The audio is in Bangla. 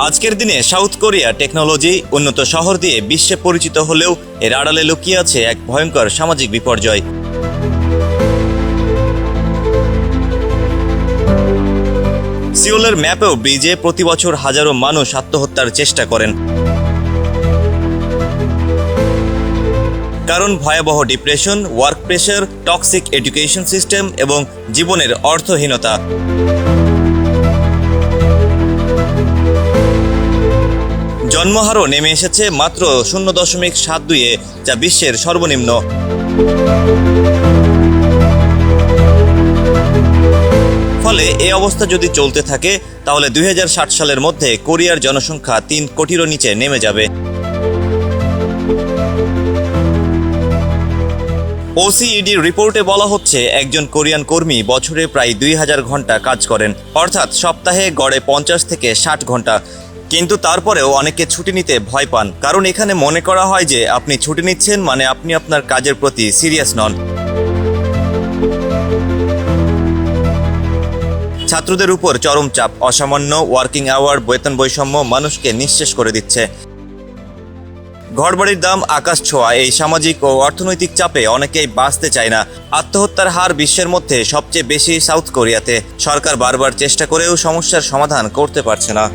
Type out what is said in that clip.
আজকের দিনে সাউথ কোরিয়া টেকনোলজি উন্নত শহর দিয়ে বিশ্বে পরিচিত হলেও এর আড়ালে লুকিয়ে আছে এক ভয়ঙ্কর সামাজিক বিপর্যয়। সিওলের ম্যাপেও ব্রিজে প্রতি বছর হাজারো মানুষ আত্মহত্যার চেষ্টা করেন, কারণ ভয়াবহ depression, work pressure, toxic education system এবং জীবনের অর্থহীনতা। জন্মহারও নেমে এসেছে মাত্র 0.72-এ, যা বিশ্বের সর্বনিম্ন। ফলে এই অবস্থা যদি চলতে থাকে তাহলে 2060 সালের মধ্যে কোরিয়ার জনসংখ্যা 3 কোটিরও নিচে নেমে যাবে। ওসিইডির রিপোর্টে বলা হচ্ছে একজন কোরিয়ান কর্মী বছরে প্রায় 2000 ঘন্টা কাজ করেন, অর্থাৎ সপ্তাহে গড়ে 50 থেকে 60 ঘন্টা। কিন্তু তারপরেও অনেকে ছুটি নিতে ভয় পান, কারণ এখানে মনে করা হয় যে আপনি ছুটি নিচ্ছেন মানে আপনি আপনার কাজের প্রতি সিরিয়াস নন। ছাত্রদের উপর চরম চাপ, অসামান্য ওয়ার্কিং আওয়ার, বেতন বৈষম্য মানুষকে নিঃশেষ করে দিচ্ছে। ঘরবাড়ির দাম আকাশ ছোঁয়া। এই সামাজিক ও অর্থনৈতিক চাপে অনেকেই বাঁচতে চায় না। আত্মহত্যার হার বিশ্বের মধ্যে সবচেয়ে বেশি সাউথ কোরিয়াতে। সরকার বারবার চেষ্টা করেও সমস্যার সমাধান করতে পারছে না।